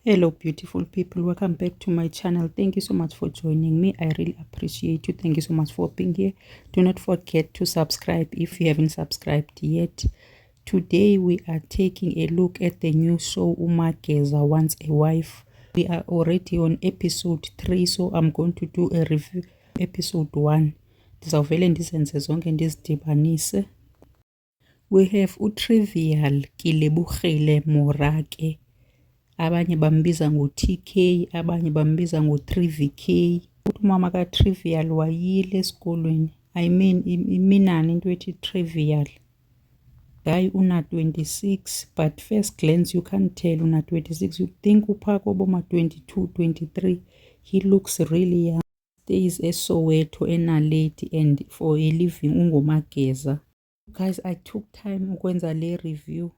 Hello beautiful people, welcome back to my channel. Thank you so much for joining me. I really appreciate you. Thank you so much for being here. Do not forget to subscribe if you haven't subscribed yet. Today we are taking a look at the new show Umageza Wants a Wife. We are already on episode 3, so I'm going to do a review episode 1. Ndizawuvele ndizenze zonke ndizidibanise. We have uTrivial Kilebogile Morake. Abanye bambiza ngo-TK, abanye bambiza ngo-3VK. Umama ka-Trivial wayile esikolweni. I mean iminani into ethi Trivial. Guy una-26, but first glance you can't tell una-26. You think uphako boma-22, 23. He looks really young. Stays eSoweto eNaledi and for a living ungumageza. Guys, I took time ukwenza le review.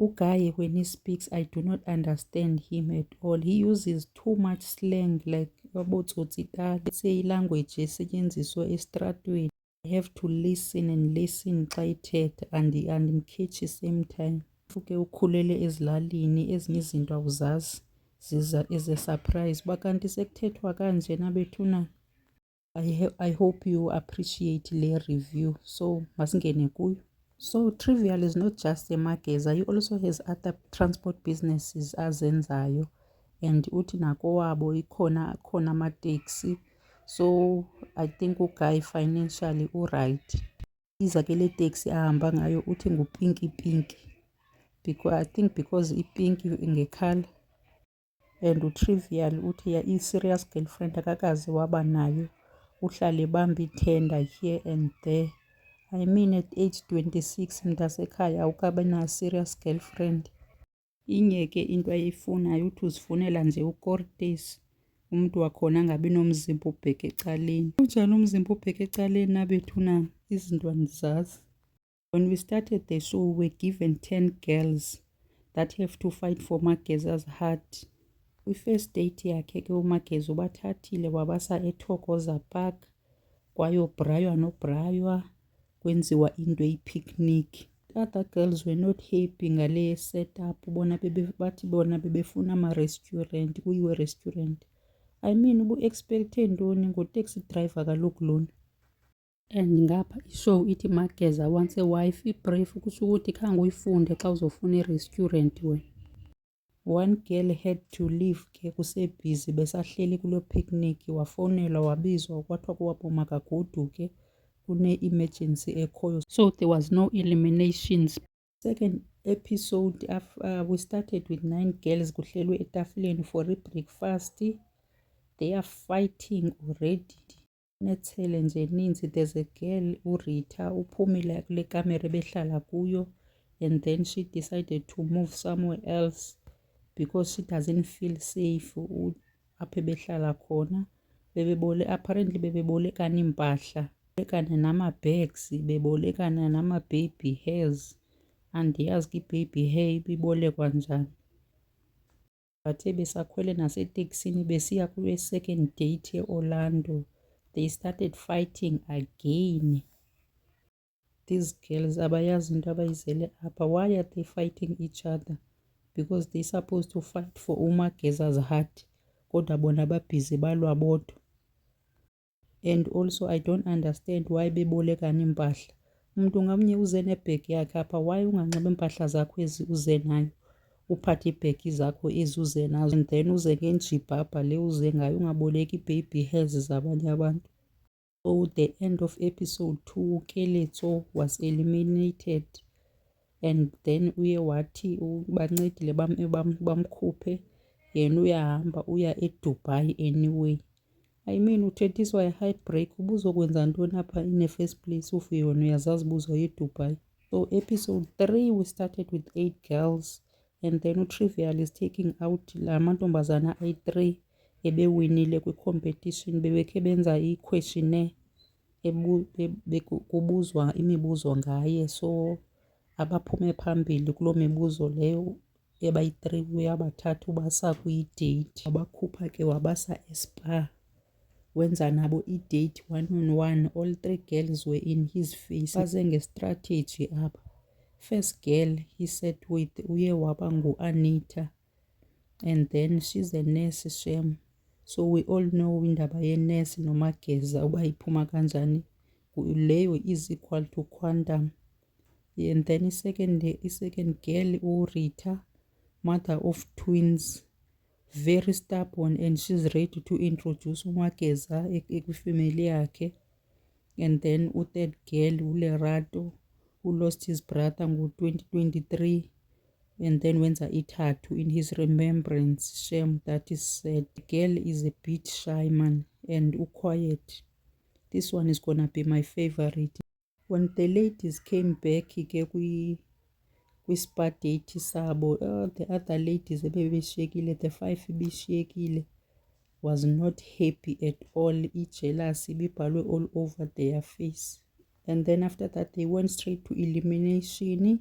Ugaye, when he speaks, I do not understand him at all. He uses too much slang, like let's say language esetshenziswa estradweni. I have to listen and listen xa ithetha and ngikhethe same time. Fuke ukhulele ezilalini, ezinye izinto awuzazi ziza as a surprise. Bakanti sekuthethwa kanje nabethuna. I hope you appreciate le review. So masingene kuyo. So Trivial is not just a mageza, he also has other transport businesses azenzayo, and uthi nakowabo ikhona ama-taxi. So I think uGuy financially right. Iza ke le taxi ahamba ngayo uthi ngupinki, because I think because ipinki ngekhala, and uTrivial uthi ya i-serious girlfriend akakaze waba nayo, uhlale bamba ithenda here and there. I mean at age 26 mntasekhaya awukabe na serious girlfriend. Inye ke into ayifunayo uthi uzifunela nje uCortez, umuntu wakhona angabi nomzimba ubheke ecaleni. Unjani umzimba ubheke ecaleni nabethuna izinto andizazi. When we started the show, we were given 10 girls that have to fight for Mageza's heart. Kwi-first date yakhe ke uMageza ubathathile wabasa eThokoza Park kwayobraywa nobraywa kwenziwa into eyi-picnic. Other girls were not happy ngale setup, bathi bona bebefuna ama-restaurant, kuyiwe restaurant. I mean ubu-expecte ntoni ngo-taxi driver kaloku lona. And ngapha ishow ithi Mageza wants a wife, ibrief kusho ukuthi khange uyifunde xa uzofuna i-restaurant wena. One girl had to leave ke kusebhizi besahleli kulo picnic, wafonelwa wabizwa kwathiwa kuwapho makagoduke kune-emergency ekhoyo. So there was no eliminations. Second episode, we started with 9 girls kuhlelwe etafuleni for i-breakfast. They are fighting already. Nethele nje ninzi. There's a girl uRita uphumile kule kamera ebehlala kuyo, and then she decided to move somewhere else because she doesn't feel safe apho ebehlala khona. Apparently bebebolekana impahla, bebolekana nama-bags, bebolekana nama-baby hairs. Andiyazi ke i-baby hair ibibolekwa njani. Bathe besakhwele naseteksini besiya kule second date e-Orlando, they started fighting again. These girls abayazi into abayizele apha. Why are they fighting each other? Because they're supposed to fight for uMageza's heart, kodwa bona babhizi balwa bodwa. And also I don't understand why bebolekana impahla. Umuntu ngamnye uze nebhegi yakhe apha, why unganxiba impahla zakho ezi uze nayo, uphathe iibhegi zakho ezi uze nazo, and then uze ngenjibhabha le uze ngayo, ungaboleki i-baby hairs zabanye abantu. So the end of episode 2, uKeletso was eliminated, and then uye wathi bancedile bamkhuphe, yena uyahamba uya eDubai anyway. I mean uthethiswa i-heartbreak, ubuzokwenza ntoni apha in the first place ufe yona uyazazi ubuzwa eDubai. So episode 3 we started with 8 girls, and then uTrivial is taking out la mantombazana ayi-3 ebewinile kwi-competition. Bebekhe benza i-questionnaire kubuzwa imibuzo ngaye, so abaphume phambili kuloo mibuzo leyo ebayi-3 uyabathatha ubasa kwi-date. Wabakhupha ke wabasa eSpa, wenza nabo i-date 1-on-1. All 3 girls were in his face. Baze nge-strategy apha. First girl he sat with uye waba ngu-Anita. and then she's a nurse Shem. So we all know indaba ye-nurse nomageza uba iphuma kanjani. Leyo is equal to quantum. And then i-second girl uRita, mother of twins, very stubborn, and she's ready to introduce umageza ekwifamily yakhe. And then third girl uLerato, who lost his brother ngo-2023, and then wenza ithathu in his remembrance. Shame, that is sad. The girl is a bit shy man and quiet. This one is gonna be my favorite. When the ladies came back kwi-spa date sabo, the other ladies ebebeshiyekile, the 5 ibishiyekile, was not happy at all. I-jealousy ibibhalwe all over their face. And then after that they went straight to elimination.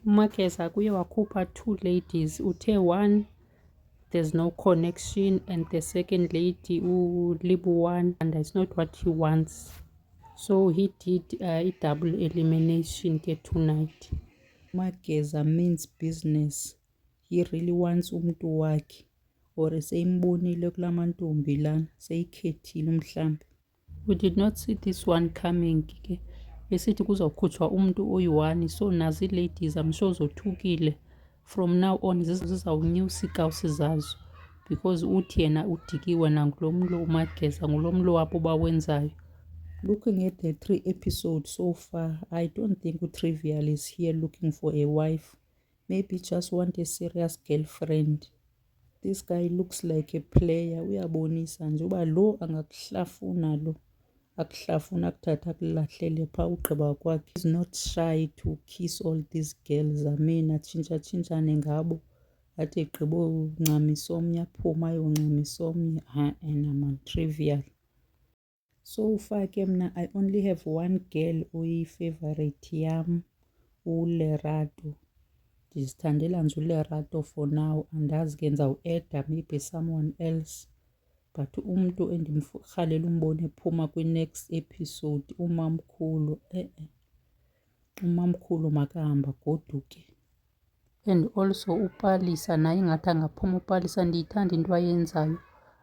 Umageza kuye wakhupha 2 ladies. Uthe one, there's no connection, and the second lady uLibu1, and that's not what he wants. So he did a double elimination tonight. Umageza means business. He really wants umntu wakhe, or seyimbonile kulamantombi lana, seyikhethile mhlambe. We did not see this one coming ke. Besithi kuzokhutshwa umuntu oyi-1, so nazi ladies I'm sure zothukile. From now on zizawunyusa iikawusi zazo, because uthi yena udikiwe nangulo mlo umageza, ngulo mlo wabo bawenzayo. Looking at the 3 episodes so far, I don't think Trivial is here looking for a wife. Maybe just want a serious girlfriend. This guy looks like a player. Uyabonisa nje uba lo angakuhlafuna lo. Akuhlafuna akuthatha akulahlele phaa ugqiba kwakhe. He's not shy to kiss all these girls. I mean atshintshatshintshane ngabo. Athi egqiba uncamisa omnye aphume ayoncamisa omnye. Man, Trivial. So far ke mna I only have one girl oyi-favorite yam, uLerato. Ndizithandela nje uLerato for now. Andazi ke ndizawueda maybe someone else, but umntu endimrhalela umbone ephuma kwi-next episode umamkhulu. Umamkhulu makahamba goduke. And also uPalisa naye ingathi angaphuma uPalisa. Ndiyithanda into ayenzayo,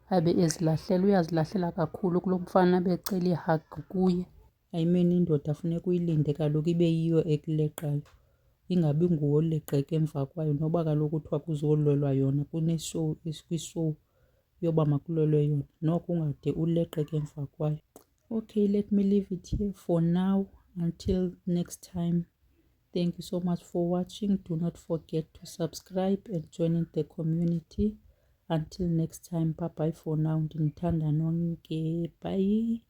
abe ezilahlela. Uyazilahlela kakhulu kulo mfana becela ihug kuye. I mean indoda funeka uyilinde kaloku ibe yiyo ekuleqayo, ingabi nguwe oleqeka emva kwayo, noba kaloku kuthiwa kuzolwelwa yona kune-show, kwi-show yoba makulwelwe yona, noko ungade uleqeke emva kwayo. Okay, let me leave it here for now. Until next time, thank you so much for watching. Do not forget to subscribe and join in the community. Until next time, bye bye for now. Ndinithanda nonke. Bye.